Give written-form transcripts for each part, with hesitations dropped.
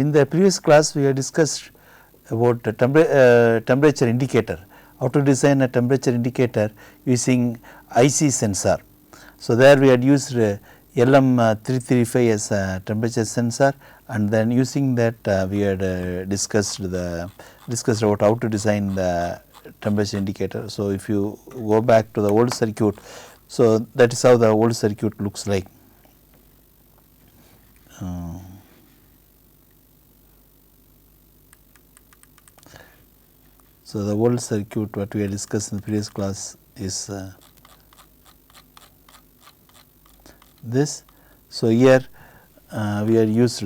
in the previous class we have discussed about the temperature indicator, how to design a temperature indicator using IC sensor. So, there we had used LM335 as a temperature sensor, and then using that we had discussed about how to design the temperature indicator. So, if you go back to the old circuit, so that is how the old circuit looks like. So, the old circuit what we had discussed in the previous class is this. So, here we had used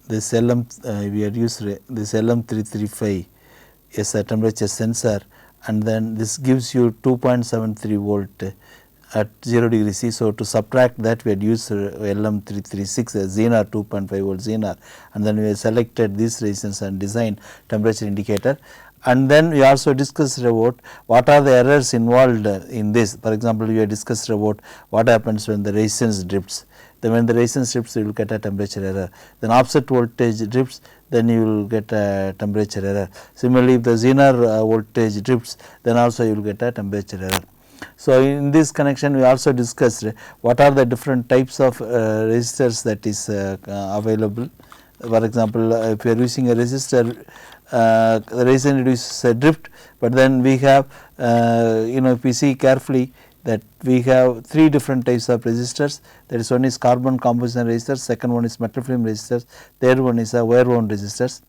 this LM335 as a temperature sensor, and then this gives you 2.73 volt at 0 degree C. So, to subtract that we had used LM336 as Zener 2.5 volt Zener, and then we have selected this resistance and designed temperature indicator. And then we also discussed about what are the errors involved in this. For example, we have discussed about what happens when the resistance drifts. Then when the resistance drifts, you will get a temperature error. Then offset voltage drifts, then you will get a temperature error. Similarly, if the Zener voltage drifts, then also you will get a temperature error. So, in this connection we also discussed what are the different types of resistors that is available. For example, if you are using a resistor, the resistance reduces a drift, but then we have if we see carefully that we have 3 different types of resistors. That is, one is carbon composition resistors, second one is metal film resistors, third one is a wire wound resistors.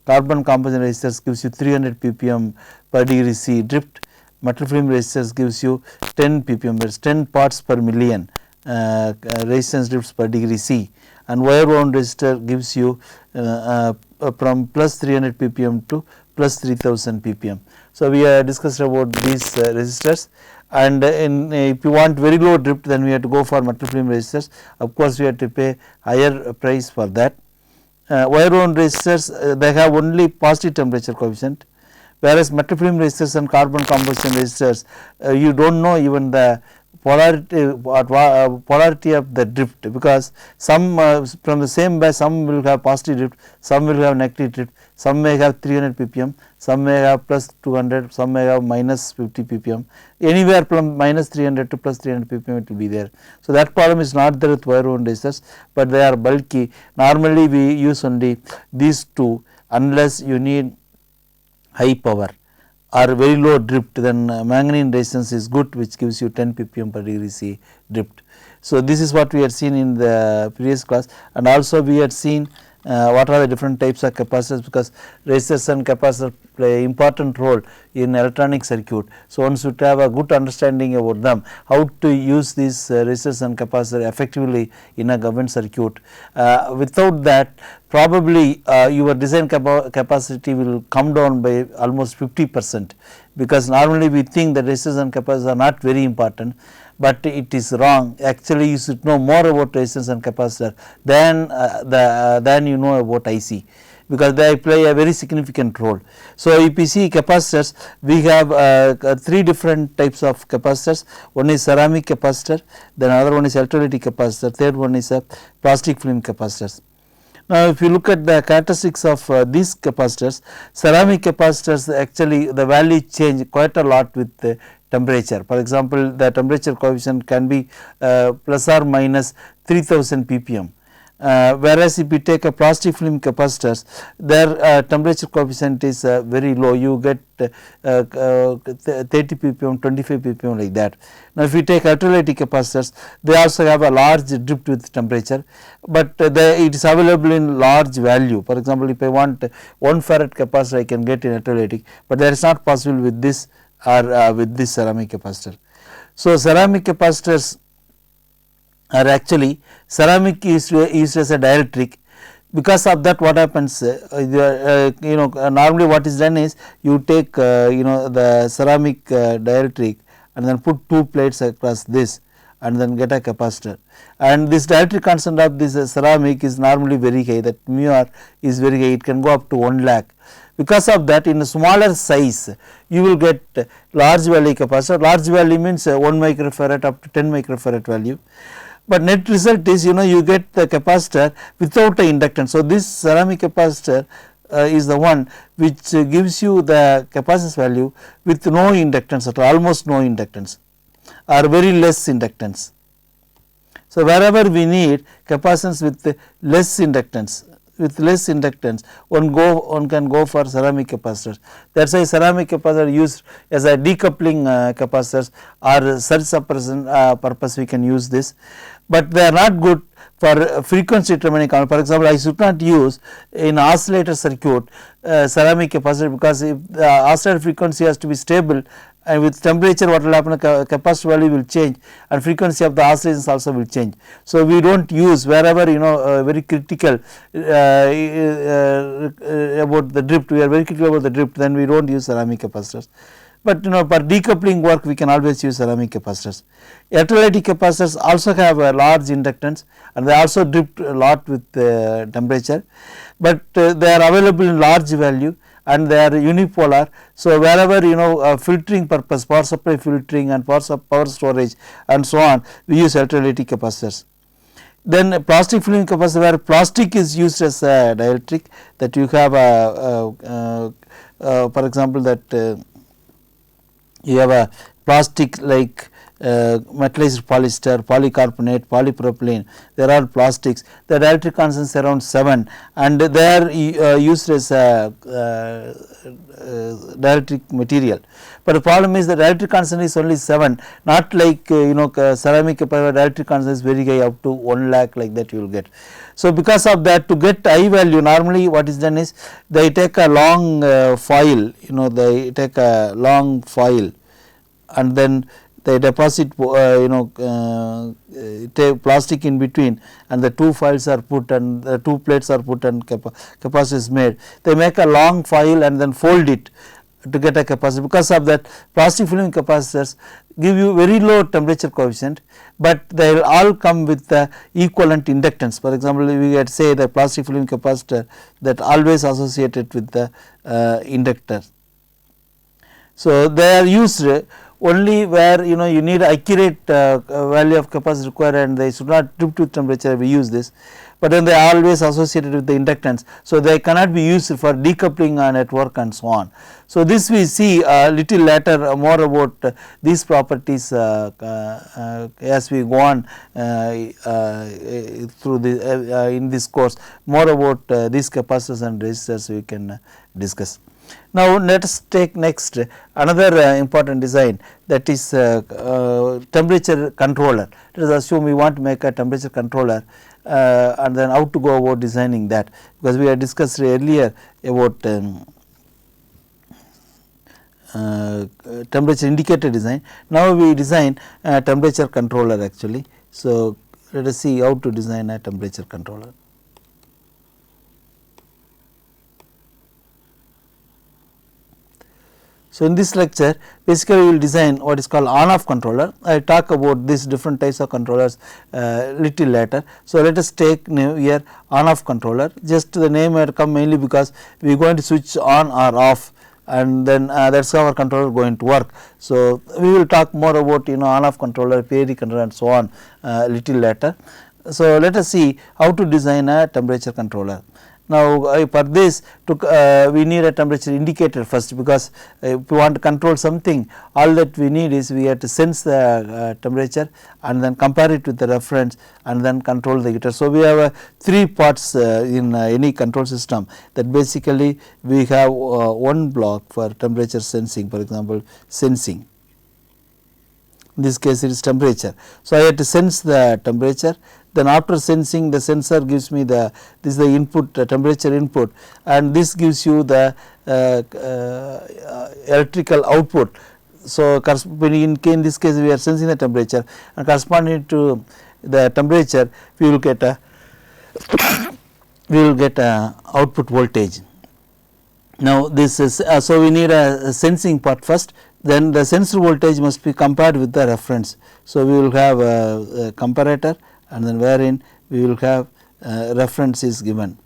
Carbon composition resistors gives you 300 ppm per degree C drift. Metal film resistors gives you 10 ppm, that is 10 parts per million resistance drifts per degree C, and wire wound resistor gives you from plus 300 ppm to plus 3000 ppm. So, we have discussed about these resistors, and if you want very low drift, then we have to go for metal film resistors. Of course, we have to pay higher price for that. Wire wound resistors they have only positive temperature coefficient, whereas metal film resistors and carbon composition resistors you do not know even the polarity of the drift, because some from the same batch some will have positive drift, some will have negative drift, some may have 300 ppm, some may have plus 200, some may have minus 50 ppm, anywhere from minus 300 to plus 300 ppm it will be there. So, that problem is not there with wire wound resistors, but they are bulky. Normally we use only these two unless you need high power or very low drift, then manganese resistance is good, which gives you 10 ppm per degree C drift. So, this is what we had seen in the previous class, and also we had seen what are the different types of capacitors, because resistors and capacitors play important role in electronic circuit. So, one should have a good understanding about them, how to use these resistors and capacitors effectively in a government circuit. Without that, probably your design capacity will come down by almost 50%, because normally we think that resistors and capacitors are not very important, but it is wrong. Actually, you should know more about resistance and capacitor than you know about IC, because they play a very significant role. So, if you see capacitors, we have 3 different types of capacitors. One is ceramic capacitor, then another one is electrolytic capacitor, third one is a plastic film capacitors. Now, if you look at the characteristics of these capacitors, ceramic capacitors actually the value change quite a lot with the temperature. For example, the temperature coefficient can be plus or minus 3000 ppm. Whereas, if you take a plastic film capacitors, their temperature coefficient is very low, you get 30 ppm, 25 ppm like that. Now, if you take electrolytic capacitors, they also have a large drift with temperature, but it is available in large value. For example, if I want 1 farad capacitor, I can get in electrolytic, but that is not possible with this or with this ceramic capacitor. So, ceramic capacitors are actually, ceramic is used as a dielectric. Because of that, what happens normally what is done is you take the ceramic dielectric and then put 2 plates across this and then get a capacitor, and this dielectric constant of this ceramic is normally very high, that mu r is very high, it can go up to 1 lakh. Because of that, in a smaller size you will get large value capacitor. Large value means 1 microfarad up to 10 microfarad value. but net result is you get the capacitor without a inductance. So, this ceramic capacitor is the one which gives you the capacitance value with no inductance at all, almost no inductance or very less inductance. So, wherever we need capacitance with less inductance, one can go for ceramic capacitors. That is why ceramic capacitors used as a decoupling capacitors or surge suppression purpose we can use this, but they are not good for frequency determining component. For example, I should not use in oscillator circuit ceramic capacitor, because if the oscillator frequency has to be stable, and with temperature what will happen, capacitor value will change and frequency of the oscillations also will change. So, we do not use wherever very critical about the drift, we are very critical about the drift, then we do not use ceramic capacitors. But for decoupling work we can always use ceramic capacitors. Electrolytic capacitors also have a large inductance and they also drift a lot with temperature, but they are available in large value and they are unipolar. So, wherever filtering purpose, power supply filtering and power storage and so on, we use electrolytic capacitors. Then plastic film capacitor, where plastic is used as a dielectric, that you have for example, that you have a plastic like metallized polyester, polycarbonate, polypropylene, there are plastics. The dielectric constant is around 7 and they are used as a dielectric material. But the problem is the dielectric constant is only 7, not like ceramic dielectric constant is very high, up to 1 lakh, like that you will get. So, because of that, to get I value, normally what is done is they take a long foil, they take a long foil and then they deposit take plastic in between and the two foils are put and the two plates are put and capacitor is made. They make a long foil and then fold it to get a capacitor. Because of that, plastic film capacitors give you very low temperature coefficient, but they will all come with the equivalent inductance. For example, we had say the plastic film capacitor that always associated with the inductor. So, they are used only where you need accurate value of capacity required and they should not drift with temperature, we use this, but then they are always associated with the inductance. So, they cannot be used for decoupling network and so on. So, this we see a little later more about these properties as we go on through the in this course, more about these capacitors and resistors we can discuss. Now, let us take next another important design, that is temperature controller. Let us assume we want to make a temperature controller and then how to go about designing that, because we had discussed earlier about temperature indicator design. Now, we design a temperature controller actually. So, let us see how to design a temperature controller. So, in this lecture basically we will design what is called on off controller. I talk about these different types of controllers little later. So, let us take here on off controller, just the name had come mainly because we are going to switch on or off and then that is how our controller going to work. So, we will talk more about on off controller, periodic controller and so on little later. So, let us see how to design a temperature controller. Now, for this we need a temperature indicator first, because if we want to control something, all that we need is we have to sense the temperature and then compare it with the reference and then control the heater. So, we have 3 parts in any control system, that basically we have one block for temperature sensing, for example sensing. In this case it is temperature. So, I have to sense the temperature, then after sensing the sensor gives me this is the input temperature input and this gives you the electrical output. So, in this case we are sensing the temperature and corresponding to the temperature we will get a output voltage. Now, this is so we need a sensing part first, then the sensor voltage must be compared with the reference. So, we will have a comparator and then wherein we will have reference is given.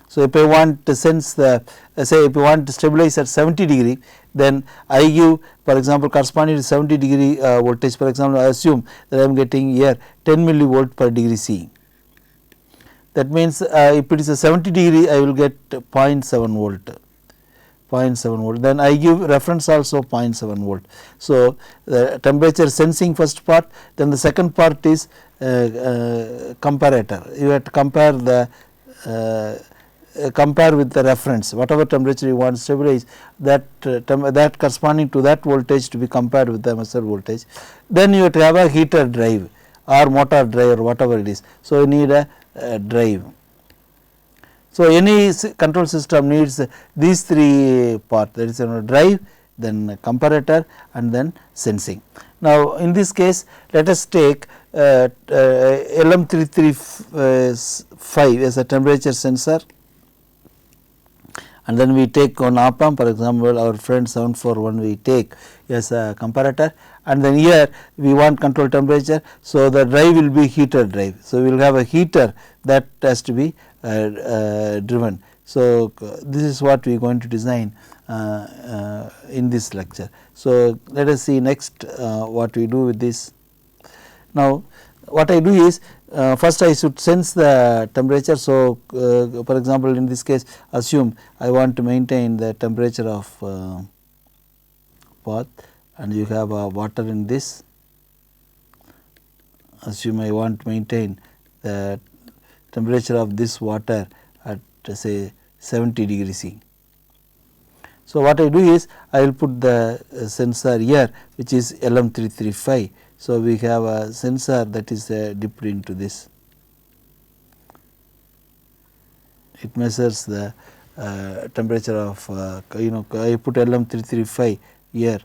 So, if I want to sense the say if I want to stabilize at 70 degree, then I give for example corresponding to 70 degree voltage. For example, I assume that I am getting here 10 millivolt per degree C. That means, if it is a 70 degree, I will get 0.7 volt. 0.7 volt, then I give reference also 0.7 volt. So, the temperature sensing first part, then the second part is comparator. You have to compare the compare with the reference, whatever temperature you want to stabilize, that that corresponding to that voltage to be compared with the measured voltage. Then you have to have a heater drive or motor drive or whatever it is. So, you need a drive. So, any control system needs these three parts, that is drive, then comparator and then sensing. Now, in this case let us take LM335 as a temperature sensor, and then we take one op amp, for example our friend 741 we take as a comparator, and then here we want control temperature. So, the drive will be heater drive. So, we will have a heater that has to be driven. So, this is what we are going to design in this lecture. So, let us see next what we do with this. Now, what I do is first I should sense the temperature. So, for example, in this case assume I want to maintain the temperature of bath, and you have water in this. Assume I want to maintain the temperature of this water at say 70 degree C. So, what I do is I will put the sensor here, which is LM335. So, we have a sensor that is dipped into this. It measures the temperature of I put LM335 here.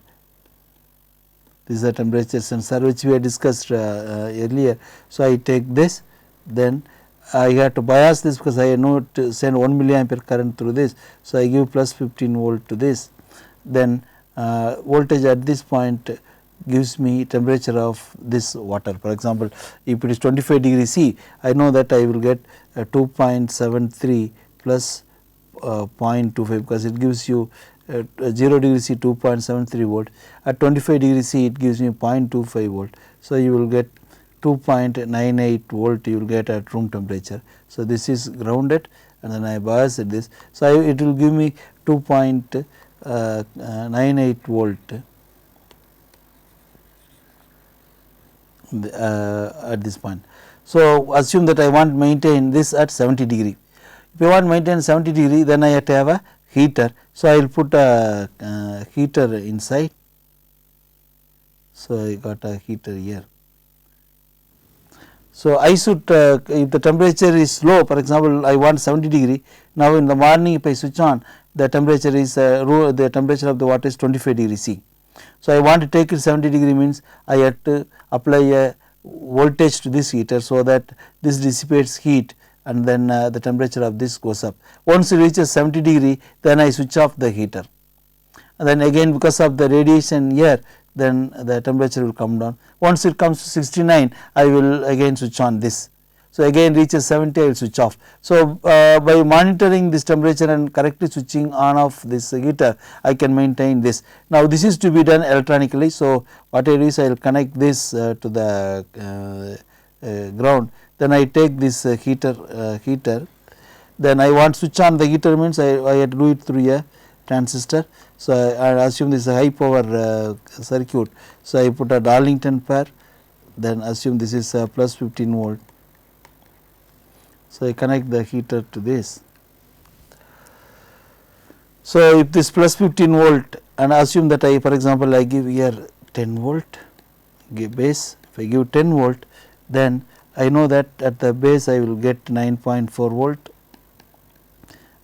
This is the temperature sensor which we had discussed earlier. So, I take this, then I have to bias this because I know to send 1 milliampere current through this. So, I give plus 15 volt to this, then voltage at this point gives me temperature of this water. For example, if it is 25 degree C, I know that I will get 2.73 plus 0.25 because it gives you 0 degree C 2.73 volt, at 25 degree C it gives me 0.25 volt. So, you will get 2.98 volt you will get at room temperature. So, this is grounded and then I bias at this. So, it will give me 2.98 volt at this point. So, assume that I want to maintain this at 70 degree. If I want to maintain 70 degree, then I have to have a heater. So, I will put a heater inside. So, I got a heater here. So, I should if the temperature is low, for example, I want 70 degree. Now, in the morning if I switch on, the temperature is the temperature of the water is 25 degree C. So, I want to take it 70 degree, means I have to apply a voltage to this heater. So, that this dissipates heat and then the temperature of this goes up. Once it reaches 70 degree, then I switch off the heater, and then again because of the radiation here, then the temperature will come down. Once it comes to 69, I will again switch on this. So, again reaches 70, I will switch off. So, by monitoring this temperature and correctly switching on off this heater, I can maintain this. Now, this is to be done electronically. So, what I do is I will connect this to the ground, then I take this heater, then I want to switch on the heater, means I have to do it through a transistor. So, I assume this is a high power circuit. So, I put a Darlington pair, then assume this is a plus 15 volt. So, I connect the heater to this. So, if this plus 15 volt, and assume that I, for example, I give here 10 volt give base. If I give 10 volt, then I know that at the base I will get 9.4 volt,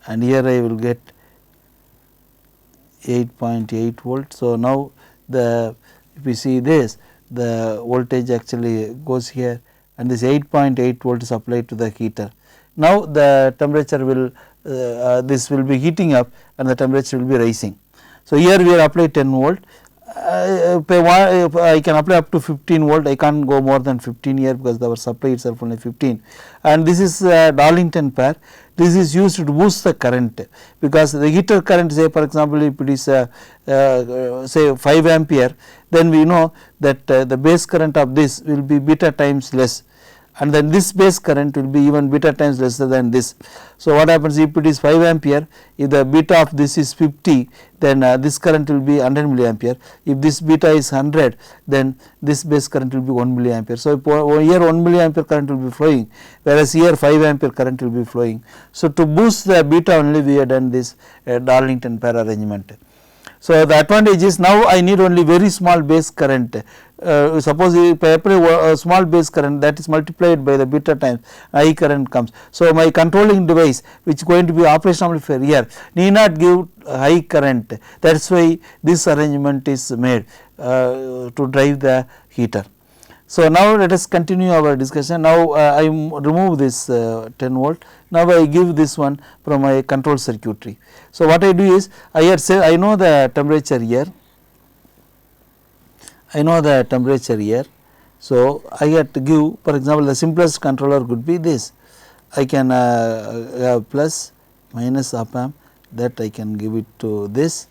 and here I will get 8.8 volt. So, now the if you see this, the voltage actually goes here, and this 8.8 volt is applied to the heater. Now, the temperature will this will be heating up and the temperature will be rising. So, here we are applied 10 volt, I can apply up to 15 volt, I can't go more than 15 here because our supply itself only 15, and this is Darlington pair. This is used to boost the current, because the heater current, say for example if it is say 5 ampere, then we know that the base current of this will be beta times less, and then this base current will be even beta times lesser than this. So, what happens if it is 5 ampere, if the beta of this is 50, then this current will be 100 milliampere. If this beta is 100, then this base current will be 1 milliampere. So, here 1 milliampere current will be flowing, whereas here 5 ampere current will be flowing. So, to boost the beta only we have done this Darlington pair arrangement. So, the advantage is now I need only very small base current. Suppose if I apply a small base current, that is multiplied by the beta times I current comes. So, my controlling device which is going to be operational amplifier here need not give high current, that is why this arrangement is made to drive the heater. So, now let us continue our discussion. Now, I remove this 10 volt. Now, I give this one from my control circuitry. So, what I do is I had say I know the temperature here, I know the temperature here. So, I had to give, for example, the simplest controller could be this. I can have plus minus op amp, that I can give it to this,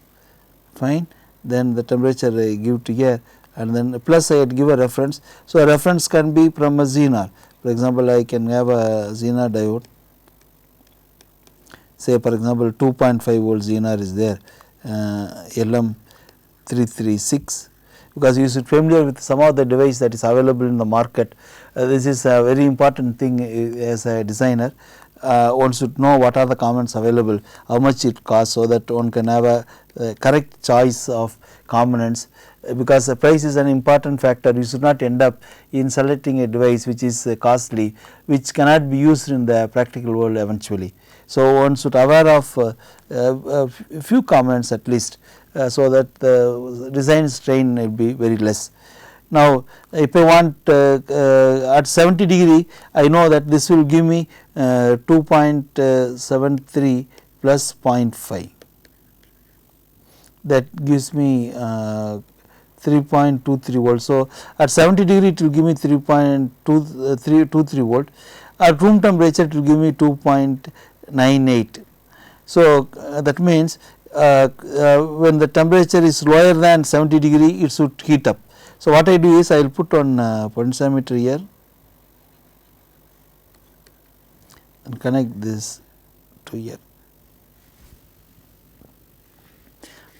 fine. Then the temperature I give to here, and then plus I had give a reference. So, a reference can be from a Zener. For example, I can have a Zener diode, say for example 2.5 volt Zener is there, LM336, because you should familiar with some of the device that is available in the market. This is a very important thing as a designer. One should know what are the components available, how much it costs, so that one can have a correct choice of components, because the price is an important factor. You should not end up in selecting a device which is costly, which cannot be used in the practical world eventually. So, one should aware of a few components at least, so that the design strain will be very less. Now, if I want at 70 degree, I know that this will give me 2.73 plus 0.5, that gives me 3.23 volts. So, at 70 degree it will give me 3.23 volt, at room temperature it will give me 2.98. So, that means when the temperature is lower than 70 degree, it should heat up. So, what I do is I will put on potentiometer here and connect this to here.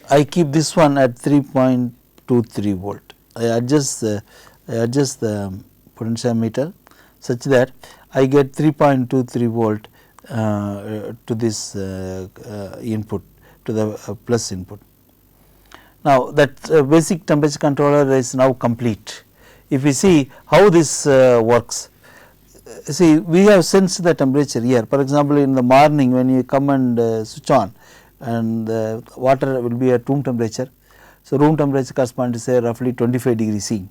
I keep this one at 3.23 volt. I adjust the potentiometer such that I get 3.23 volt to this input, to the plus input. Now, that basic temperature controller is now complete. If we see how this works, see we have sensed the temperature here. For example, in the morning when you come and switch on, and the water will be at room temperature. So, room temperature corresponds to say roughly 25 degree C.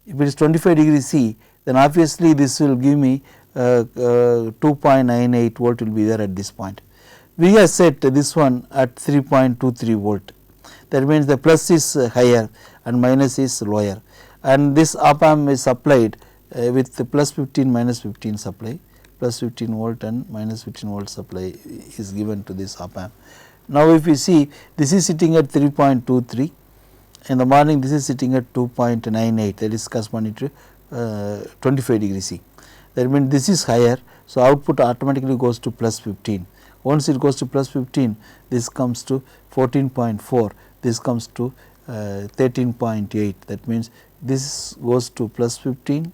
If it is 25 degree C, then obviously this will give me 2.98 volt will be there at this point. We have set this one at 3.23 volt. That means the plus is higher and minus is lower, and this op amp is supplied with the plus 15 minus 15 supply, plus 15 volt and minus 15 volt supply is given to this op amp. Now, if you see, this is sitting at 3.23, in the morning this is sitting at 2.98, that is corresponding to 25 degree C. That means this is higher, so output automatically goes to plus 15. Once it goes to plus 15, this comes to 14.4, this comes to 13.8. That means this goes to plus 15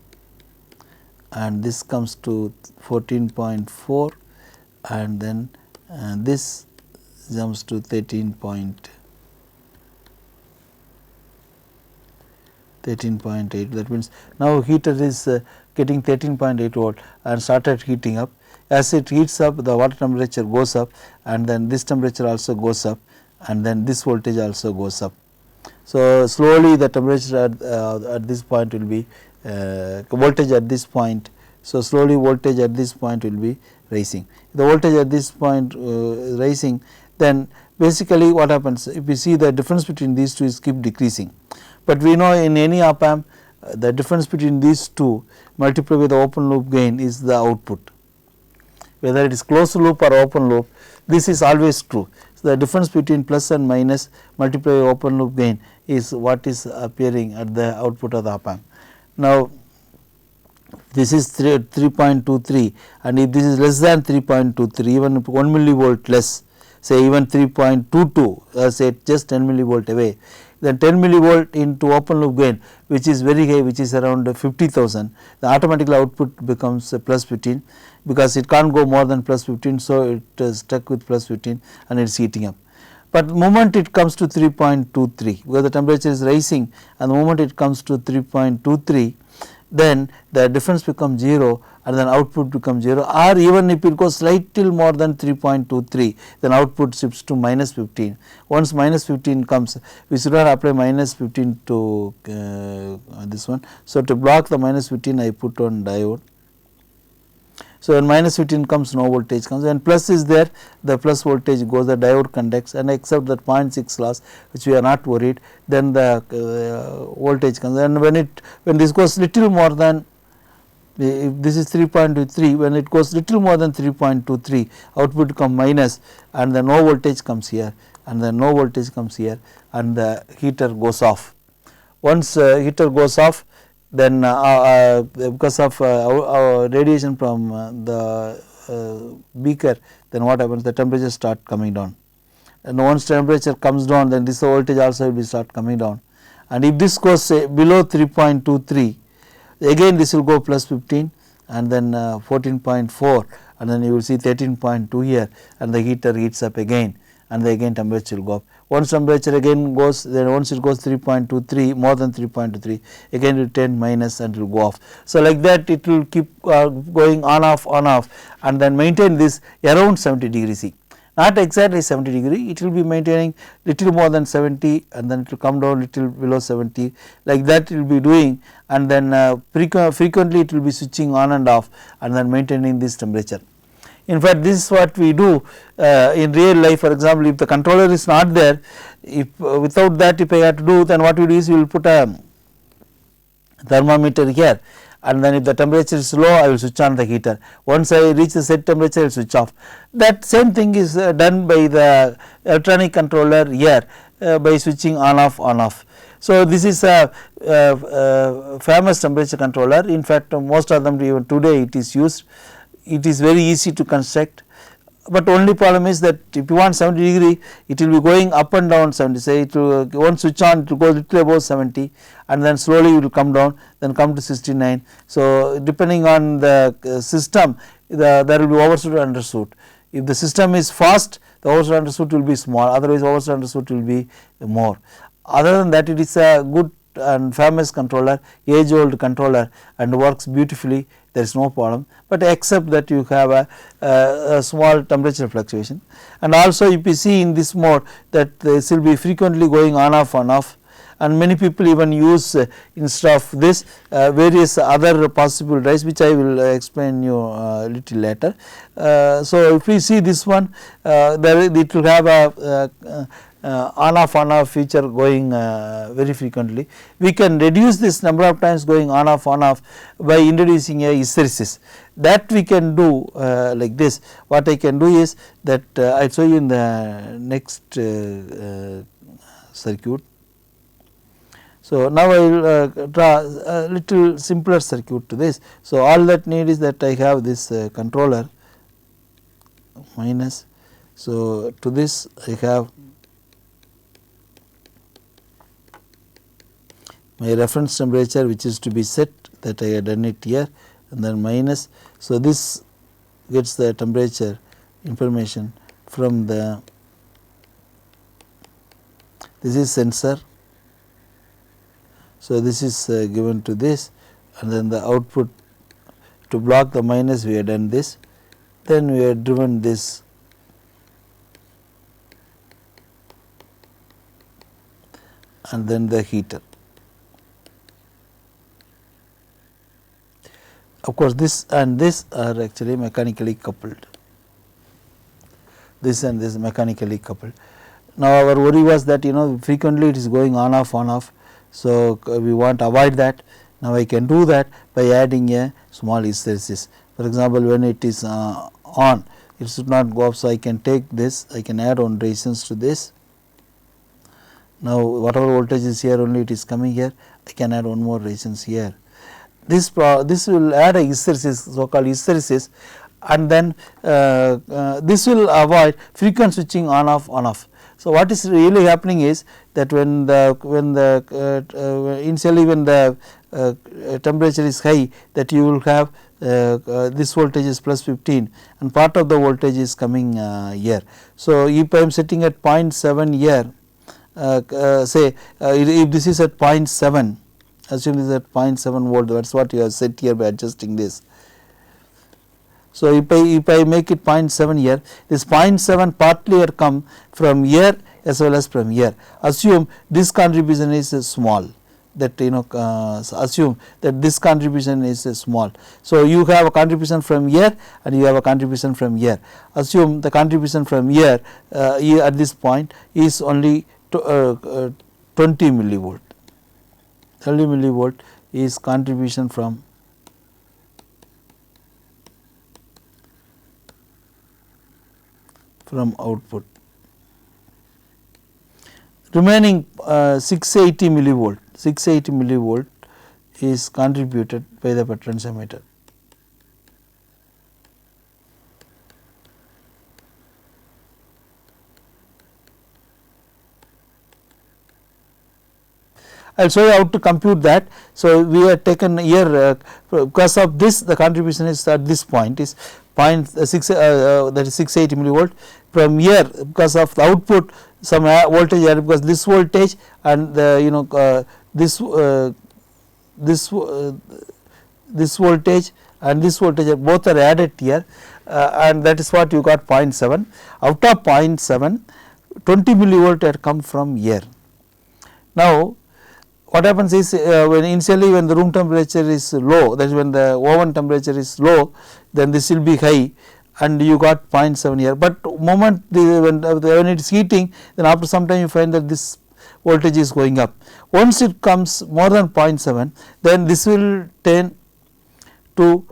and this comes to 14.4, and then this jumps to 13.8. That means now heater is getting 13.8 volt and started heating up. As it heats up, the water temperature goes up, and then this temperature also goes up, and then this voltage also goes up. So, slowly the temperature at this point will be voltage at this point. So, slowly voltage at this point will be rising. The voltage at this point rising, then basically what happens, if you see the difference between these two is keep decreasing. but we know in any op amp the difference between these two multiplied with the open loop gain is the output, whether it is closed loop or open loop, this is always true. So, the difference between plus and minus multiplied by open loop gain is what is appearing at the output of the op amp. Now, this is 3.23 and if this is less than 3.23, even 1 millivolt less, say even 3.22, say just 10 millivolt away, then 10 millivolt into open loop gain, which is very high, which is around 50,000, the automatically output becomes plus 15, because it can't go more than plus 15. So, it is stuck with plus 15 and it is heating up. But the moment it comes to 3.23, because the temperature is rising and the moment it comes to 3.23, then the difference becomes 0 and then output becomes 0, or even if it goes slightly more than 3.23, then output shifts to minus 15. Once minus 15 comes, we should not apply minus 15 to this one. So, to block the minus 15 I put on diode. So, when minus 15 comes, no voltage comes, when plus is there, the plus voltage goes, the diode conducts, and except that 0.6 loss, which we are not worried, then the voltage comes. And when this goes little more than, if this is 3.23, when it goes little more than 3.23, output become minus and the no voltage comes here and the no voltage comes here and the heater goes off. Once heater goes off, then because of radiation from the beaker, then what happens, the temperature start coming down, and once temperature comes down, then this voltage also will start coming down, and if this goes below 3.23, again this will go plus 15 and then 14.4 and then you will see 13.2 here, and the heater heats up again and the again temperature will go up. Once temperature again goes, then once it goes 3.23, more than 3.23, again it will turn minus and it will go off. So, like that it will keep going on off and then maintain this around 70 degree C, not exactly 70 degree, it will be maintaining little more than 70 and then it will come down little below 70, like that it will be doing, and then frequently it will be switching on and off and then maintaining this temperature. In fact, this is what we do in real life. For example, if the controller is not there, if without that if I have to do, then what we do is we will put a thermometer here, and then if the temperature is low, I will switch on the heater. Once I reach the set temperature, I will switch off. That same thing is done by the electronic controller here by switching on off. So, this is a famous temperature controller. In fact, most of them even today it is used. It is very easy to construct, but only problem is that if you want 70 degree, it will be going up and down 70, say it will once switch on, it will go little above 70 and then slowly it will come down, then come to 69. So, depending on the system, there will be overshoot and undershoot. If the system is fast, the overshoot and undershoot will be small, otherwise overshoot and undershoot will be more. Other than that, it is a good and famous controller, age old controller, and works beautifully, there is no problem, but except that you have a small temperature fluctuation. And also if you see in this mode that this will be frequently going on off, and many people even use instead of this various other possible drives, which I will explain you a little later. So, if we see this one, there it will have a on off feature going very frequently. We can reduce this number of times going on off by introducing a hysteresis. That we can do like this. What I can do is that I will show you in the next circuit. So, now I will draw a little simpler circuit to this. So, all that need is that I have this controller minus. So, to this I have my reference temperature, which is to be set, that I have done it here, and then minus. So, this gets the temperature information from the, this is sensor. So, this is given to this, and then the output, to block the minus we have done this, then we have driven this and then the heater. Of course, this and this are actually mechanically coupled, this and this mechanically coupled. Now, our worry was that frequently it is going on off. So, we want to avoid that. Now, I can do that by adding a small hysteresis. For example, when it is on, it should not go up. So, I can take this, I can add one resistance to this. Now, whatever voltage is here only it is coming here, I can add one more resistance here. This will add a hysteresis, so called hysteresis, and then this will avoid frequent switching on off. So, what is really happening is that when the initially when the temperature is high, that you will have this voltage is plus 15 and part of the voltage is coming here. So, if I am setting at 0.7 here, say if this is at 0.7, assume this is at 0.7 volt, that is what you have set here by adjusting this. So, if I make it 0.7 here, this 0.7 partly had come from here as well as from here. Assume this contribution is small, that assume that this contribution is small. So, you have a contribution from here and you have a contribution from here. Assume the contribution from here at this point is only 20 millivolt. 30 millivolt is contribution from output. Remaining 680 millivolt is contributed by the potentiometer. I will show you how to compute that. So, we have taken here because of this the contribution is at this point is 0.6 that is 680 millivolt. From here because of the output some voltage here, because this voltage and the this voltage and this voltage both are added here and that is what you got 0.7. Out of 0.7, 20 millivolt had come from here. Now, what happens is when initially when the room temperature is low, that is when the oven temperature is low, then this will be high and you got 0.7 here, but moment when it is heating, then after some time you find that this voltage is going up. Once it comes more than 0.7, then this will turn to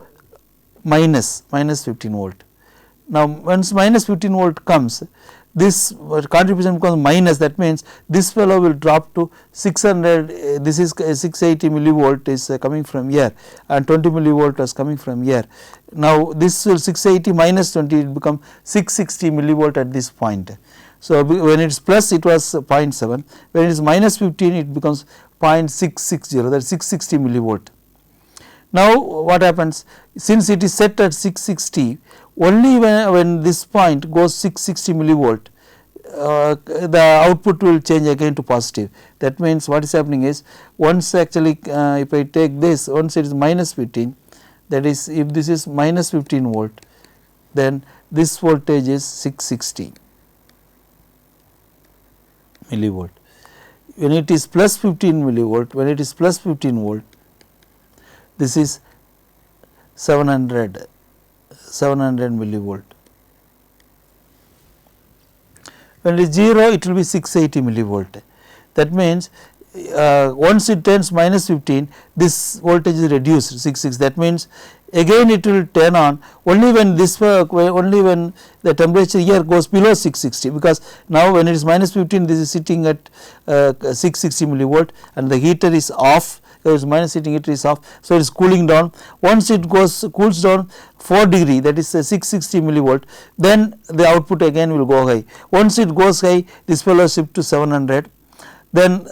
minus 15 volt. Now, once minus 15 volt comes, this contribution becomes minus, that means this fellow will drop to 600, this is 680 millivolt is coming from here and 20 millivolt is coming from here. Now, this will 680 minus 20, it become 660 millivolt at this point. So, when it is plus it was 0.7, when it is minus 15 it becomes 0.660, that is 660 millivolt. Now, what happens, since it is set at 660, only when this point goes 660 millivolt, the output will change again to positive. That means, what is happening is, once actually if I take this, once it is minus 15, that is if this is minus 15 volt, then this voltage is 660 millivolt. When it is plus 15 millivolt, when it is plus 15 volt, this is 700 millivolt. When it is 0, it will be 680 millivolt. That means, once it turns minus 15, this voltage is reduced 660. That means, again it will turn on only when this only when the temperature here goes below 660, because now when it is minus 15, this is sitting at 660 millivolt and the heater is off. There is minus heating, heater is off, so it is cooling down. Once it cools down 4 degree, that is 660 millivolt, then the output again will go high. Once it goes high, this fellow shift to 700, then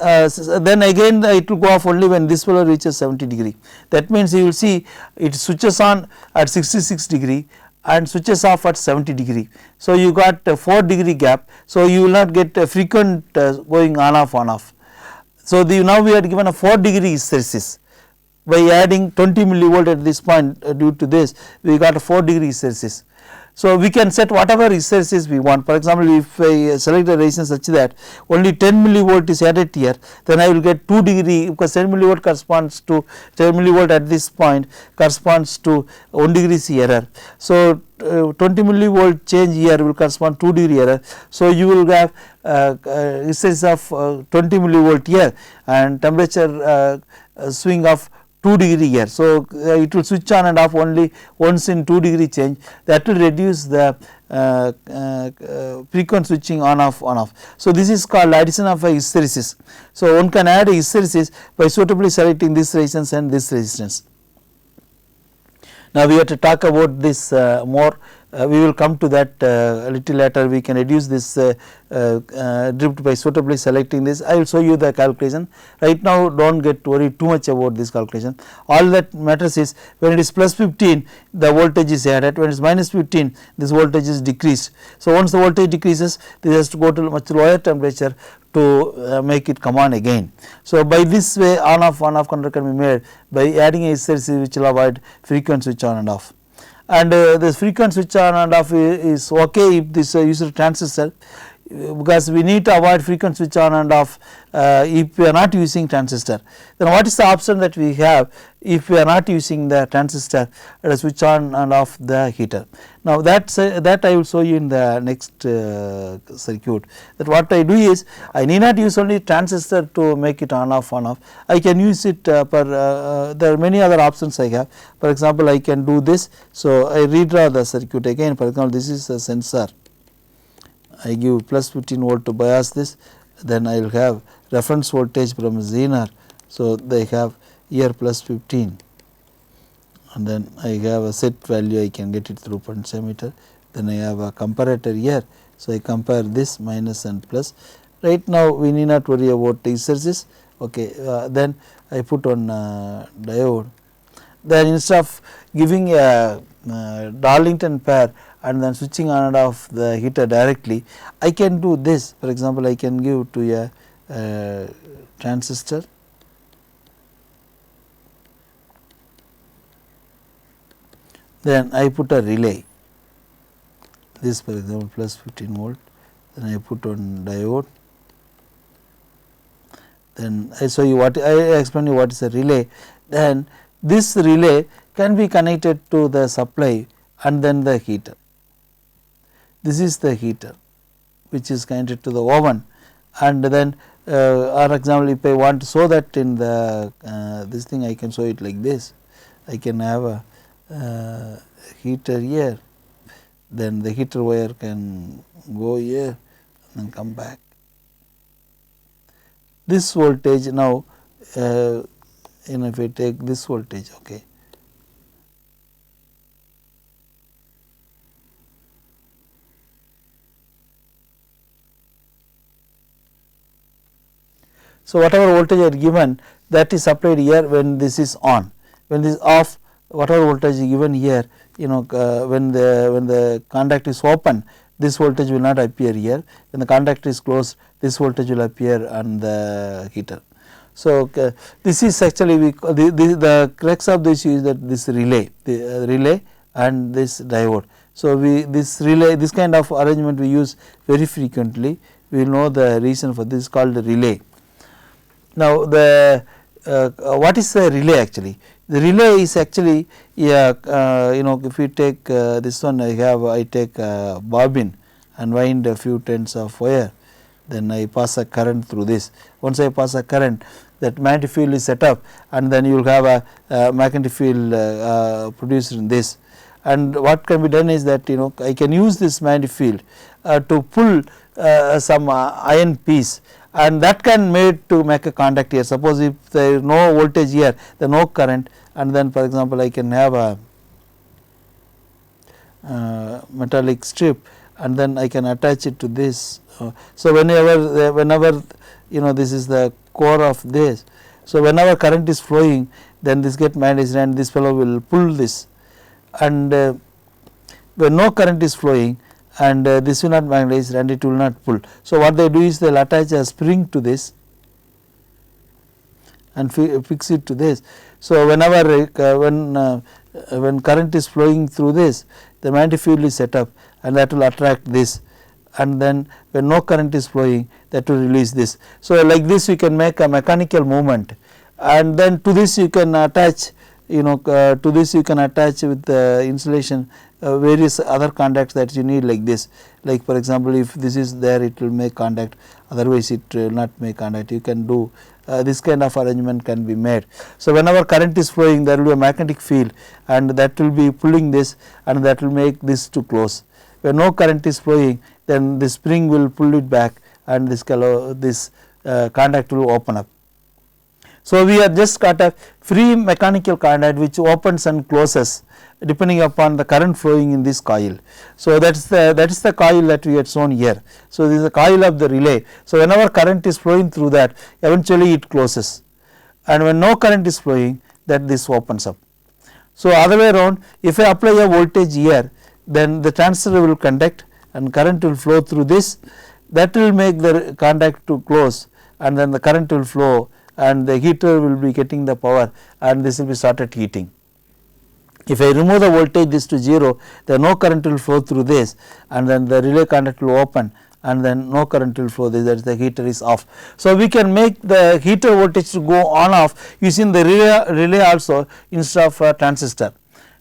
again it will go off only when this fellow reaches 70 degree. That means, you will see it switches on at 66 degree and switches off at 70 degree. So, you got a 4 degree gap. So, you will not get a frequent going on off. So, now we are given a 4 degree hysteresis by adding 20 millivolt at this point due to this, we got a 4 degree hysteresis. So, we can set whatever hysteresis we want. For example, if I select a resistance such that only 10 millivolt is added here, then I will get 2 degree, because 10 millivolt corresponds to 10 millivolt at this point corresponds to 1 degree C error. So, 20 millivolt change here will correspond 2 degree error. So, you will have hysteresis of 20 millivolt here and temperature swing of 2 degree here. So, it will switch on and off only once in 2 degree change, that will reduce the frequent switching on off. So, this is called addition of a hysteresis. So, one can add a hysteresis by suitably selecting this resistance and this resistance. Now, we have to talk about this more. We will come to that a little later. We can reduce this drift by suitably selecting this. I will show you the calculation. Right now, do not get worried too much about this calculation. All that matters is when it is plus 15, the voltage is added. When it is minus 15, this voltage is decreased. So, once the voltage decreases, this has to go to much lower temperature to make it come on again. So, by this way on off control can be made by adding a hysteresis which will avoid frequent switch on and off. And this frequent switch on and off is okay if this uses transistor, because we need to avoid frequent switch on and off if we are not using transistor. Then what is the option that we have if we are not using the transistor, let us switch on and off the heater. Now, that I will show you in the next circuit, that what I do is I need not use only transistor to make it on off. I can use it there are many other options I have. For example, I can do this. So, I redraw the circuit again. For example, this is a sensor. I give plus 15 volt to bias this, then I will have reference voltage from Zener. So, they have here plus 15, and then I have a set value, I can get it through potentiometer. Then I have a comparator here. So, I compare this minus and plus. Right now, we need not worry about hysteresis. Okay, then I put on diode. Then instead of giving a Darlington pair and then switching on and off the heater directly, I can do this. For example, I can give to a transistor, then I put a relay, this for example plus 15 volt, then I put on diode, then I show you what I explain you what is a relay. Then this relay can be connected to the supply and then the heater. This is the heater which is connected to the oven, and then for example, if I want to show that in the this thing, I can show it like this. I can have a heater here, then the heater wire can go here and come back. This voltage now, if I take this voltage, okay. So, whatever voltage are given, that is supplied here when this is on. When this is off, whatever voltage is given here, when the contact is open, this voltage will not appear here. When the contact is closed, this voltage will appear on the heater. So, this is actually the crux of the issue is that this relay, the relay and this diode. So, this relay, this kind of arrangement we use very frequently. We will know the reason for this, called the relay. Now, the what is the relay actually? The relay is actually if you take this one, I take a bobbin and wind a few tens of wire, then I pass a current through this. Once I pass a current, that magnetic field is set up, and then you will have a magnetic field produced in this. And what can be done is that I can use this magnetic field to pull some iron piece, and that can made to make a contact here. Suppose if there is no voltage here, there is no current, and then for example, I can have a metallic strip, and then I can attach it to this. So, whenever this is the core of this. So, whenever current is flowing, then this get magnetized and this fellow will pull this, and when no current is flowing, and this will not magnetize and it will not pull. So, what they do is they will attach a spring to this, and fix it to this. So, whenever when current is flowing through this, the magnetic field is set up and that will attract this, and then when no current is flowing, that will release this. So, like this you can make a mechanical movement, and then to this you can attach, to this you can attach with the insulation various other contacts that you need, like this. Like for example, if this is there, it will make contact, otherwise it will not make contact. You can do this kind of arrangement can be made. So, whenever current is flowing, there will be a magnetic field and that will be pulling this, and that will make this to close. When no current is flowing, then the spring will pull it back and this contact will open up. So, we have just got a free mechanical contact which opens and closes depending upon the current flowing in this coil. So, that is the coil that we had shown here. So, this is the coil of the relay. So, whenever current is flowing through that, eventually it closes, and when no current is flowing, that this opens up. So, other way around, if I apply a voltage here, then the transistor will conduct and current will flow through this, that will make the contact to close, and then the current will flow and the heater will be getting the power, and this will be started heating. If I remove the voltage this to 0, then no current will flow through this, and then the relay contact will open, and then no current will flow this, that is the heater is off. So, we can make the heater voltage to go on off using the relay also instead of a transistor.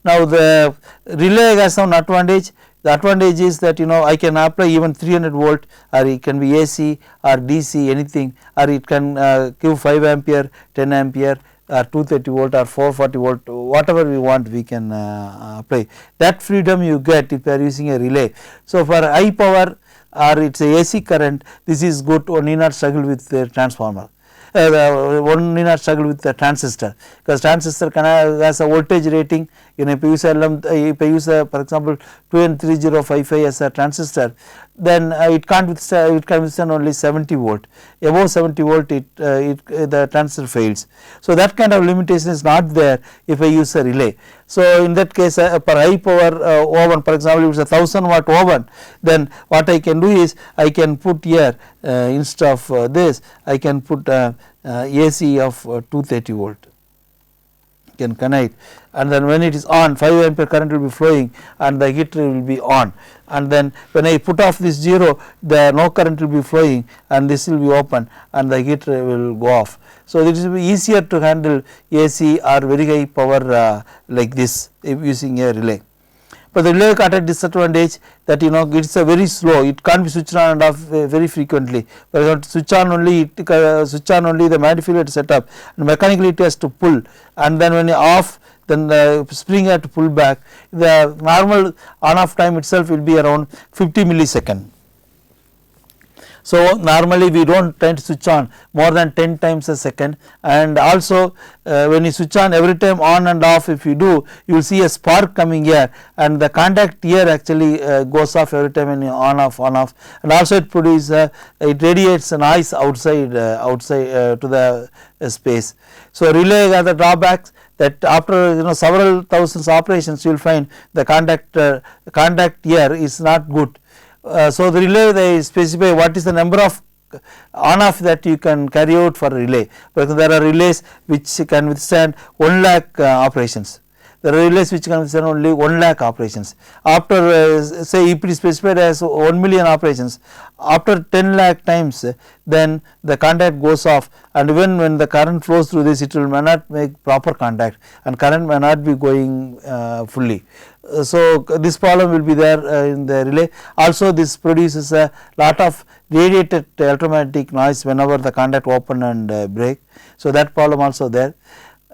Now, the relay has some advantage. The advantage is that I can apply even 300 volt, or it can be AC or DC, anything, or it can give 5 ampere, 10 ampere, or 230 volt or 440 volt, whatever we want we can apply. That freedom you get if you are using a relay. So, for high power or it is a AC current, this is good, one need not struggle with the transformer. One need not struggle with the transistor, because transistor has a voltage rating. If you use for example 2N3055 as a transistor, then it can withstand only 70 volt. Above 70 volt the transistor fails. So, that kind of limitation is not there if I use a relay. So, in that case for high power oven, for example, if it is a 1000 watt oven, then what I can do is I can put here instead of this, I can put AC of 230 volt, can connect, and then when it is on, 5 ampere current will be flowing and the heater will be on, and then when I put off this 0, the no current will be flowing and this will be open and the heater will go off. So, it will be easier to handle AC or very high power like this if using a relay. But the relay got a disadvantage that it is a very slow, it can't be switched on and off very frequently. For example, switch on only the magnetic field is set up, and mechanically it has to pull, and then when you off, then the spring has to pull back. The normal on off time itself will be around 50 millisecond. So, normally we do not tend to switch on more than 10 times a second, and also when you switch on every time on and off, if you do, you will see a spark coming here, and the contact here actually goes off every time when you on off, and also it produces it radiates a noise outside to the space. So, relay has the drawbacks that after several thousands operations, you will find the contact here is not good. So, the relay they specify what is the number of on off that you can carry out for a relay. For example, there are relays which can withstand 1 lakh operations. There are relays which can withstand only 1 lakh operations. After say if it is specified as 1 million operations, after 10 lakh times, then the contact goes off, and even when the current flows through this, it will may not make proper contact and current may not be going fully. So, this problem will be there in the relay. Also, this produces a lot of radiated electromagnetic noise whenever the contact open and break. So, that problem also there.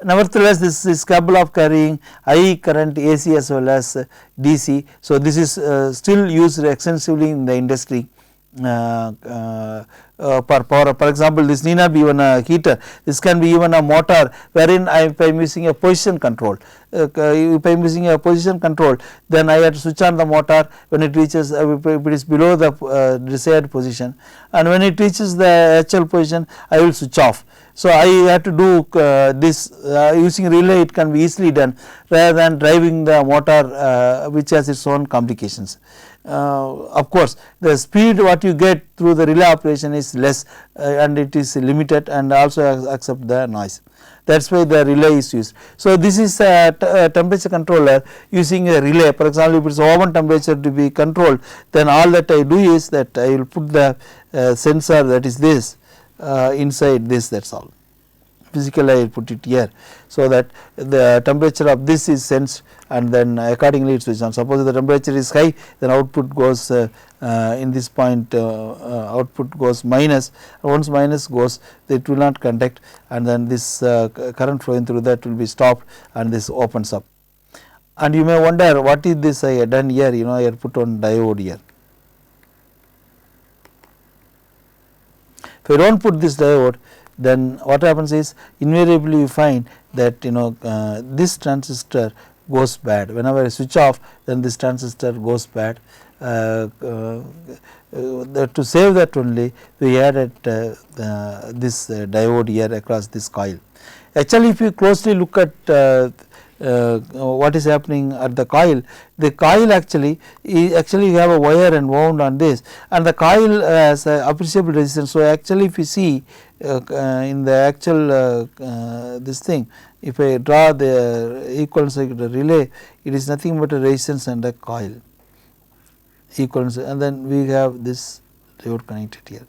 Nevertheless, this is capable of carrying high current AC as well as DC. So, this is still used extensively in the industry for power. For example, this need not be even a heater, this can be even a motor, wherein I am using a position control. If I am using a position control, then I have to switch on the motor when it reaches if it is below the desired position, and when it reaches the actual position, I will switch off. So, I have to do this using relay, it can be easily done rather than driving the motor which has its own complications. Of course, the speed what you get through the relay operation is less and it is limited, and also accept the noise. that is why the relay is used. So, this is a temperature controller using a relay. For example, if it is oven temperature to be controlled, then all that I do is that I will put the sensor, that is this, inside this, that is all. Physically I will put it here, so that the temperature of this is sensed and then accordingly it switches on. Suppose the temperature is high, then output goes in this point, output goes minus. Once minus goes, it will not conduct, and then this current flowing through that will be stopped and this opens up. And you may wonder what is this I have done here, I have put on diode here. If I do not put this diode, then what happens is invariably you find that this transistor goes bad. Whenever I switch off, then this transistor goes bad. To save that only, we added this diode here across this coil. Actually, if you closely look at what is happening at the coil actually you have a wire and wound on this, and the coil has appreciable resistance. So, actually if you see in the actual this thing, if I draw the equivalent circuit relay, it is nothing but a resistance and a coil equivalent, and then we have this diode connected here.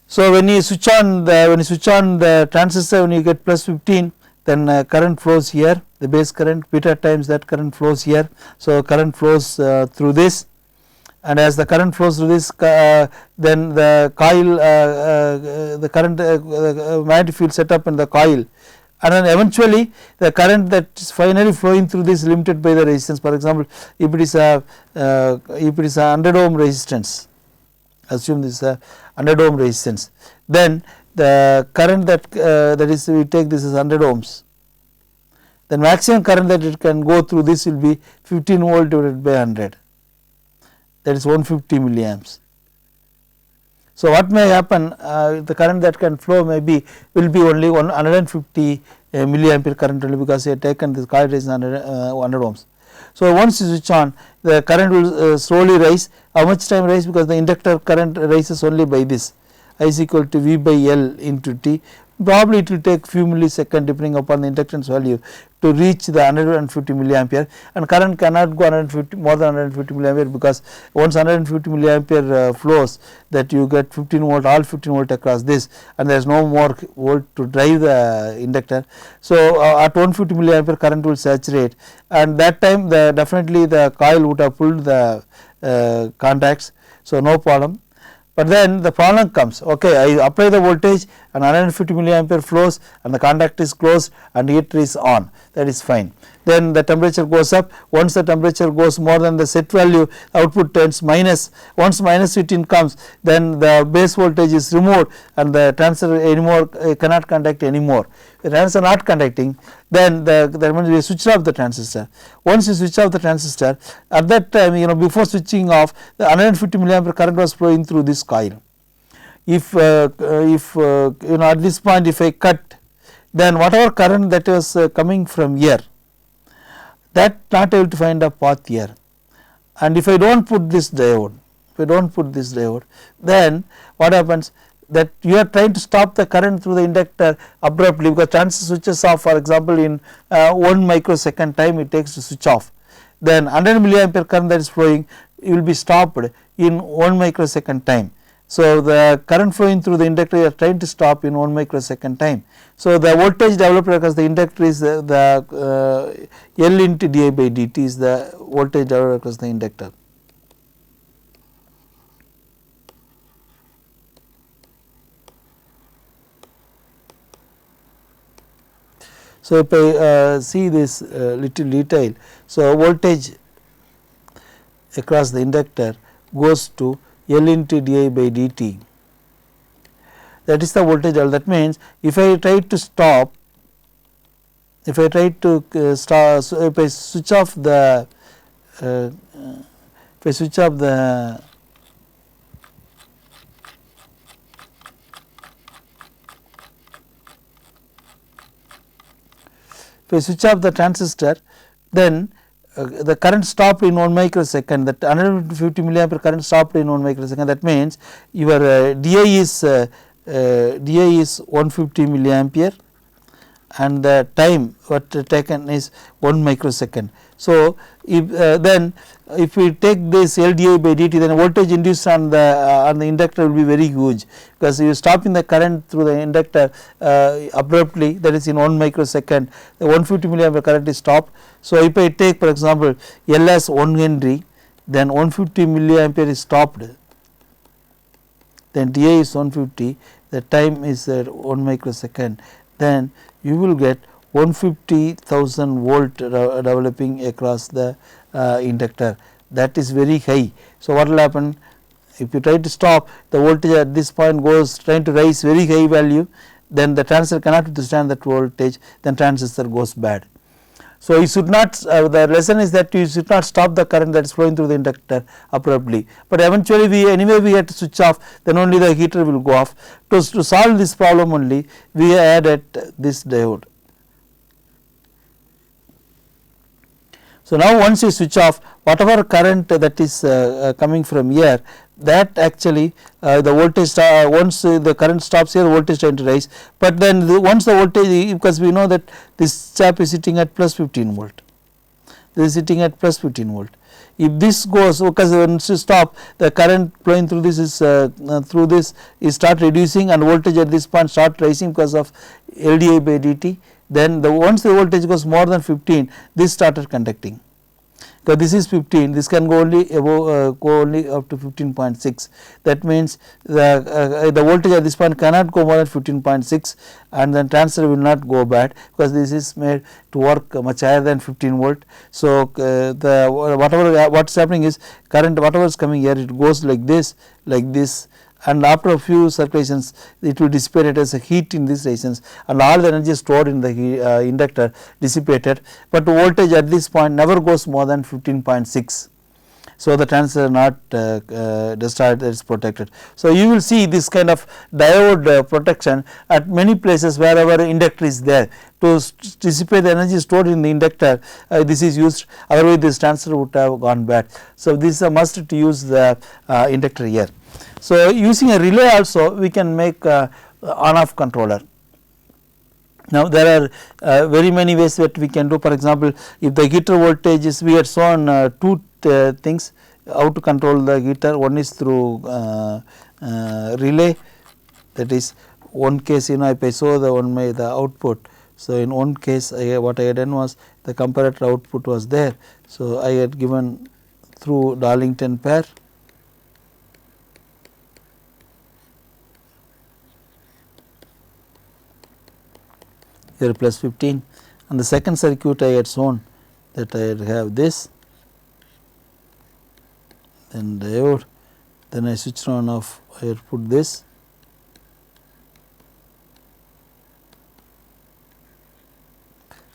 So, when you switch on the transistor, when you get plus 15, then current flows here, the base current beta times that current flows here. So, current flows through this, and as the current flows through this, then the coil, the current magnetic field set up in the coil, and then eventually the current that is finally flowing through this is limited by the resistance. For example, if it is a 100 ohm resistance, assume this is a 100 ohm resistance, then the current that is, we take this as 100 ohms, then maximum current that it can go through this will be 15 volt divided by 100, that is 150 milliamps. So, what may happen, the current that can flow will be only 150 milliampere current only, because we have taken this coil resistance 100 ohms. So, once you switch on, the current will slowly rise. How much time rise? Because the inductor current rises only by this, I is equal to V by L into T. Probably it will take few milliseconds depending upon the inductance value to reach the 150 milliampere, and current cannot go more than 150 milliampere, because once 150 milliampere flows, that you get 15 volt, all 15 volt across this, and there is no more volt to drive the inductor. So, at 150 milliampere current will saturate, and that time definitely the coil would have pulled the contacts. So, no problem. But then the problem comes, okay, I apply the voltage and 150 milliampere flows and the contact is closed and heater is on, that is fine. Then the temperature goes up. Once the temperature goes more than the set value, output turns minus. Once minus 15 comes, then the base voltage is removed and the transistor anymore cannot conduct anymore. The transistor not conducting, then that means we switch off the transistor. Once you switch off the transistor, at that time before switching off, the 150 milliampere current was flowing through this coil. If at this point if I cut, then whatever current that was coming from here, that not able to find a path here. And if I do not put this diode, then what happens, that you are trying to stop the current through the inductor abruptly, because transistor switches off, for example, in 1 microsecond time it takes to switch off. Then 100 milliampere current that is flowing will be stopped in 1 microsecond time. So, the current flowing through the inductor you are trying to stop in 1 microsecond time. So, the voltage developed across the inductor is the L into di by dt is the voltage developed across the inductor. So, if I see this little detail, so voltage across the inductor goes to L into di by dt, that is the voltage level. That means, if I try to stop, if I switch off the transistor, then the current stopped in 1 microsecond, that 150 milliampere current stopped in 1 microsecond. That means, your di is dI is 150 milliampere and the time what taken is 1 microsecond. So, if then if we take this LdI by dt, then voltage induced on the inductor will be very huge, because you stopping the current through the inductor abruptly, that is in 1 microsecond, the 150 milliampere current is stopped. So, if I take for example L as 1 Henry, then 150 milliampere is stopped, then dI is 150, the time is 1 microsecond, then you will get 150,000 volt developing across the inductor. That is very high. So, what will happen if you try to stop, the voltage at this point goes trying to rise very high value, then the transistor cannot withstand that voltage, then transistor goes bad. So, you should not the lesson is that you should not stop the current that is flowing through the inductor abruptly, but eventually we have to switch off, then only the heater will go off. To solve this problem only we added this diode. So, now once you switch off, whatever current that is coming from here, that actually the voltage once the current stops here, voltage trying to rise, but then once the voltage, because we know that this chap is sitting at plus 15 volt, this is sitting at plus 15 volt. If this goes, because once you stop, the current flowing through this is start reducing, and voltage at this point start rising because of LdI by dt. Then once the voltage goes more than 15, this started conducting, because this is 15, this can go only above go only up to 15.6. That means the voltage at this point cannot go more than 15.6, and then transistor will not go bad, because this is made to work much higher than 15 volt. So, what is happening is current whatever is coming here, it goes like this, and after a few circulations it will dissipate as a heat in these regions, and all the energy stored in the inductor dissipated, but voltage at this point never goes more than 15.6. So, the transistor not destroyed, it is protected. So, you will see this kind of diode protection at many places wherever inductor is there, to dissipate the energy stored in the inductor, this is used, otherwise this transistor would have gone bad. So, this is a must to use the inductor here. So, using a relay also we can make on off controller. Now, there are very many ways that we can do. For example, if the heater voltage is, we had shown two things how to control the heater. One is through relay, that is one case, if I show the output. So, in one case what I had done was the comparator output was there. So, I had given through Darlington pair, here plus 15, and the second circuit I had shown that I have this, then diode, then I switched on off, I had put this,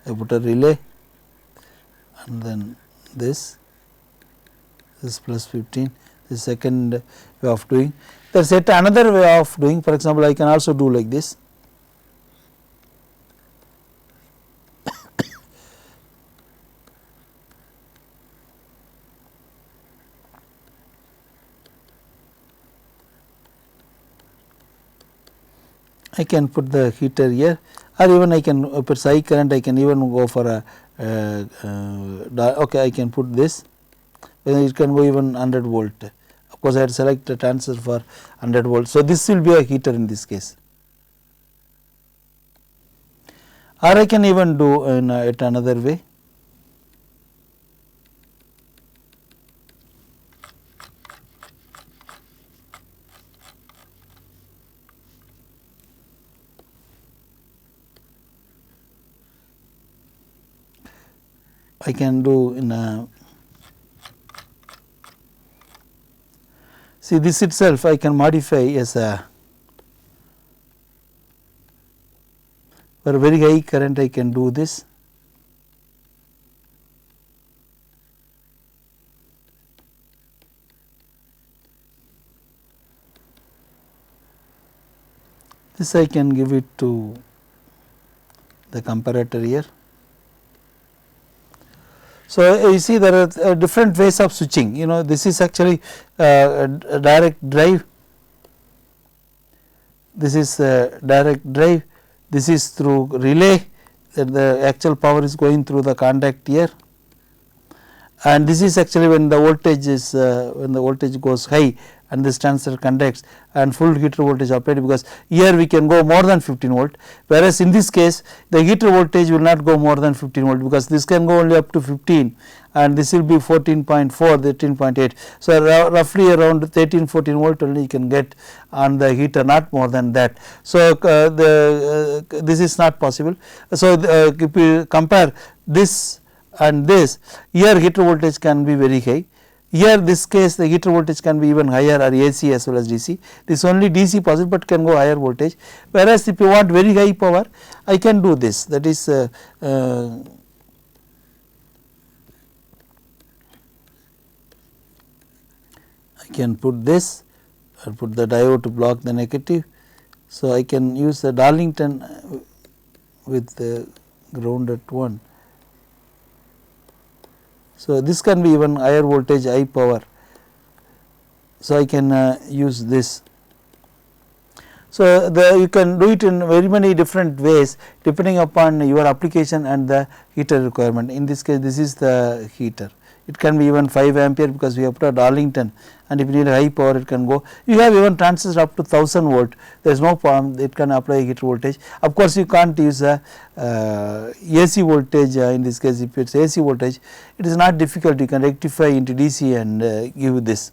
I put a relay, and then this plus 15, the second way of doing. There is yet another way of doing. For example, I can also do like this. I can put the heater here, or even I can put high current, I can even go for a okay, I can put this, it can go even 100 volt. Of course, I had select a transistor for 100 volt. So, this will be a heater in this case, or I can even do in it another way. I can do in a, see this itself I can modify as a, for a very high current I can do this. This I can give it to the comparator here. So, you see there are different ways of switching, this is actually a direct drive, this is direct drive, this is through relay, that the actual power is going through the contact here, and this is actually when the voltage is when the voltage goes high and this transistor conducts and full heater voltage applied, because here we can go more than 15 volt, whereas in this case the heater voltage will not go more than 15 volt, because this can go only up to 15 and this will be 14.4, 13.8. So, roughly around 13-14 volt only you can get on the heater, not more than that. So, this is not possible. So, if you compare this and this, here heater voltage can be very high. Here this case the heater voltage can be even higher, or AC as well as DC. This only DC possible, but can go higher voltage, whereas if you want very high power I can do this, that is I can put this or put the diode to block the negative. So, I can use the Darlington with the ground at 1. So, this can be even higher voltage, high power. So, I can use this. So, you can do it in very many different ways depending upon your application and the heater requirement. In this case, this is the heater. It can be even 5 ampere, because we have put a Darlington, and if you need high power it can go. You have even transistor up to 1000 volt, there is no problem, it can apply heater voltage. Of course, you can't use a AC voltage in this case. If it is AC voltage, it is not difficult, you can rectify into DC and give this.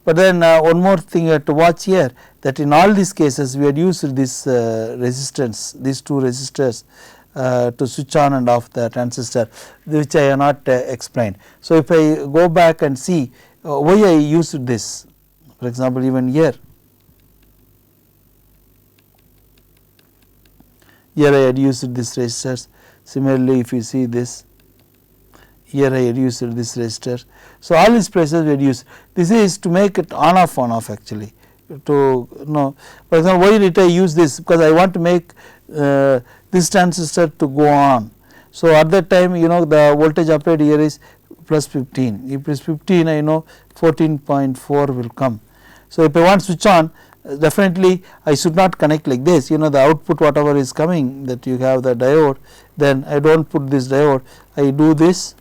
But then one more thing you have to watch here, that in all these cases we had used this resistance, these two resistors to switch on and off the transistor, which I have not explained. So, if I go back and see why I used this, for example, even here I had used this resistors. Similarly, if you see this, here I had used this resistor. So, all these places we had used, this is to make it on off actually, to know, for example, why did I use this, because I want to make this transistor to go on. So, at that time the voltage applied here is plus 15, if it is 15 I know 14.4 will come. So, if I want to switch on, definitely I should not connect like this, the output whatever is coming, that you have the diode, then I do not put this diode, I do this,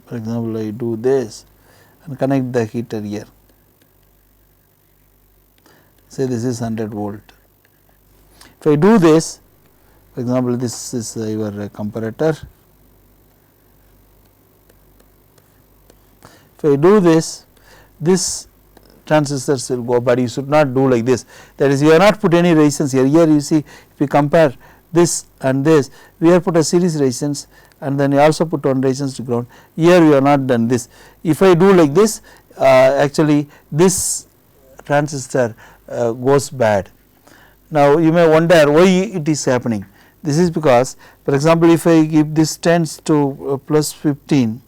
for example, I do this and connect the heater here, say this is 100 volt. If I do this, for example, this is your comparator. If I do this, this transistors will go, but you should not do like this. That is, you have not put any resistance here. Here you see, if you compare this and this, we have put a series resistance, and then you also put one resistance to ground. Here we have not done this. If I do like this, actually this transistor goes bad. Now, you may wonder why it is happening. This is because, for example, if I give this tends to plus 15,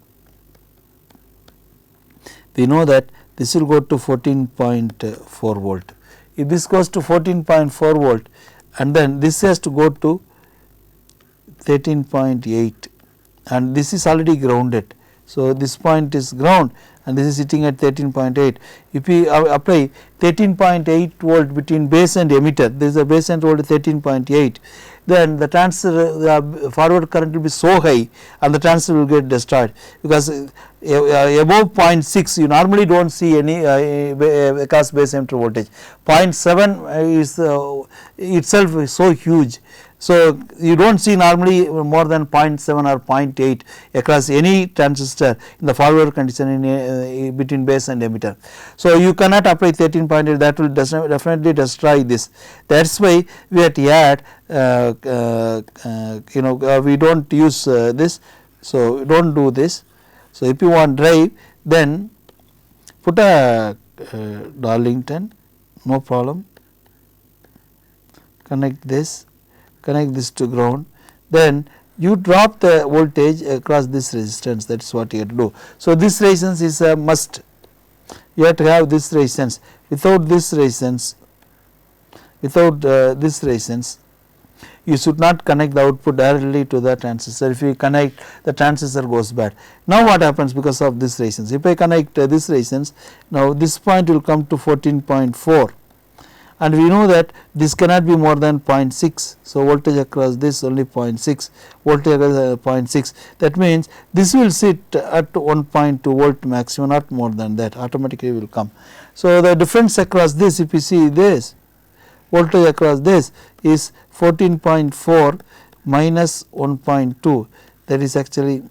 we know that this will go to 14.4 volt. If this goes to 14.4 volt, and then this has to go to 13.8, and this is already grounded. So, this point is ground and this is sitting at 13.8. If we apply 13.8 volt between base and emitter, this is the base and volt 13.8, then the transistor, the forward current will be so high and the transistor will get destroyed, because above 0.6 you normally do not see any across base emitter voltage. 0.7 is itself is so huge. So, you do not see normally more than 0.7 or 0.8 across any transistor in the forward condition in between base and emitter. So, you cannot apply 13.8, that will definitely destroy this. That is why we have to add we do not use this. So, do not do this. So, if you want drive, then put a Darlington, no problem, connect this to ground, then you drop the voltage across this resistance, that is what you have to do. So, this resistance is a must, you have to have this resistance. Without this resistance, you should not connect the output directly to the transistor. If you connect, the transistor goes bad. Now, what happens because of this resistance? If I connect this resistance, now this point will come to 14.4. and we know that this cannot be more than 0.6. So, voltage across this only 0.6, voltage across 0.6, that means this will sit at 1.2 volt maximum, not more than that, automatically will come. So, the difference across this, if you see this voltage across this is 14.4 minus 1.2, that is actually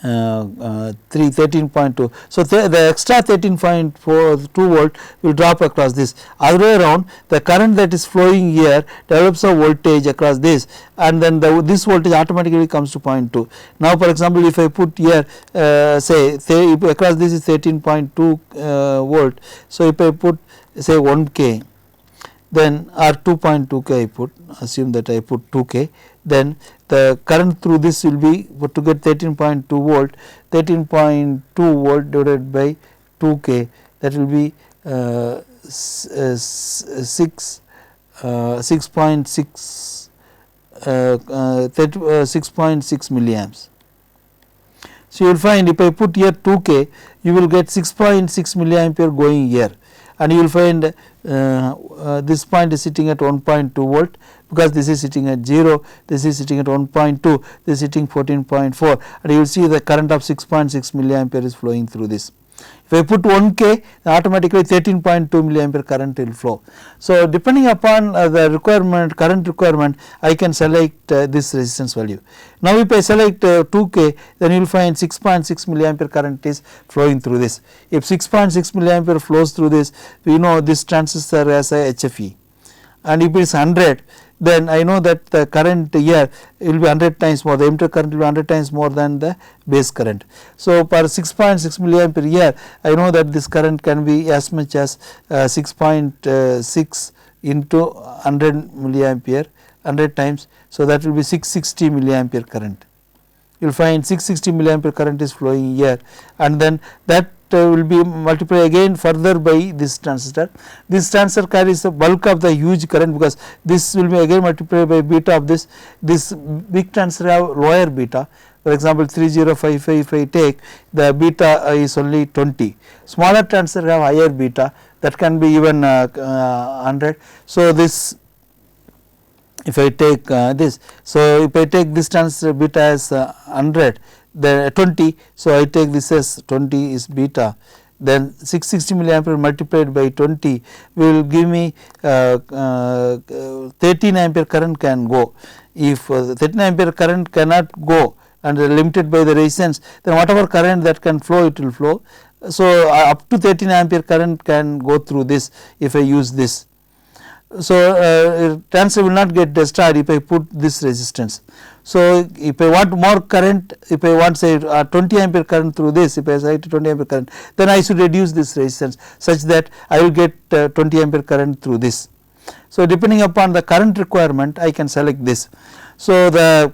13.2. So, the extra 13.42 volt will drop across this. Other way around, the current that is flowing here develops a voltage across this, and then this voltage automatically comes to 0.2. Now, for example, if I put here say across this is 13.2 volt. So, if I put say 1k, then or 2.2k I put, assume that I put 2k, then the current through this will be, to get 13.2 volt, 13.2 volt divided by 2k, that will be 6.6 milliamps. So, you will find if I put here 2k, you will get 6.6 milliampere going here, and you will find this point is sitting at 1.2 volt, because this is sitting at 0, this is sitting at 1.2, this is sitting 14.4, and you will see the current of 6.6 milliampere is flowing through this. If I put 1k, then automatically 13.2 milliampere current will flow. So, depending upon the requirement, current requirement, I can select this resistance value. Now, if I select 2k, then you will find 6.6 milliampere current is flowing through this. If 6.6 milliampere flows through this, we know this transistor has a HFE, and if it is 100, then I know that the current here will be 100 times more, the emitter current will be 100 times more than the base current. So, per 6.6 milliampere here, I know that this current can be as much as 6.6 into 100 milliampere, 100 times. So, that will be 660 milliampere current. You will find 660 milliampere current is flowing here, and then that will be multiplied again further by this transistor. This transistor carries the bulk of the huge current, because this will be again multiplied by beta of this. This big transistor have lower beta. For example, 3055 if I take, the beta is only 20. Smaller transistor have higher beta, that can be even 100. So, this if I take this, so if I take this transistor beta as 100, the 20, so I take this as 20 is beta, then 660 milliampere multiplied by 20 will give me 13 ampere current can go. If 13 ampere current cannot go and limited by the resistance, then whatever current that can flow, it will flow. So, up to 13 ampere current can go through this if I use this. So, transistor will not get destroyed if I put this resistance. So, if I want more current, if I want say 20 ampere current through this, if I select 20 ampere current, then I should reduce this resistance such that I will get 20 ampere current through this. So, depending upon the current requirement, I can select this. So, the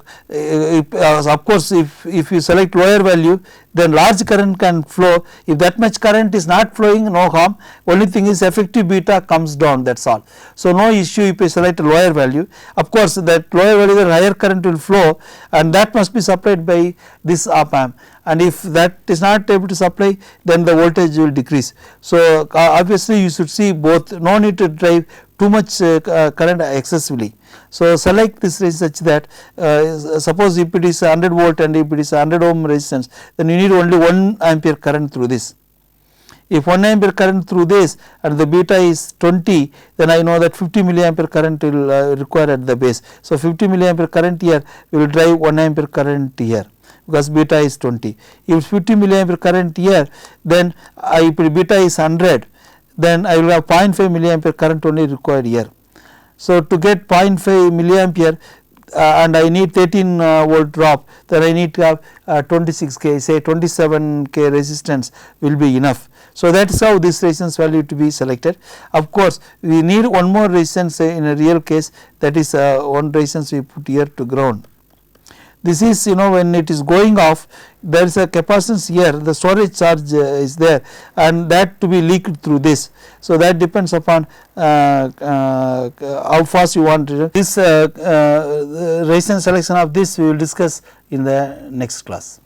of course, if you select lower value, then large current can flow. If that much current is not flowing, no harm, only thing is effective beta comes down, that is all. So, no issue if you select a lower value. Of course, that lower value, the higher current will flow, and that must be supplied by this op amp, and if that is not able to supply, then the voltage will decrease. So, obviously, you should see both, no need to drive too much current excessively. So, select this resistance such that suppose if it is 100 volt and if it is 100 ohm resistance, then you need only 1 ampere current through this. If 1 ampere current through this and the beta is 20, then I know that 50 milliampere current will require at the base. So, 50 milliampere current here will drive 1 ampere current here, because beta is 20. If 50 milliampere current here, then if beta is 100, then I will have 0.5 milliampere current only required here. So, to get 0.5 milliampere and I need 13 volt drop, then I need to have 26k, say 27k resistance will be enough. So, that is how this resistance value to be selected. Of course, we need one more resistance in a real case, that is one resistance we put here to ground. This is, when it is going off, there is a capacitance here, the storage charge is there, and that to be leaked through this. So, that depends upon how fast you want to. This resistance selection of this we will discuss in the next class.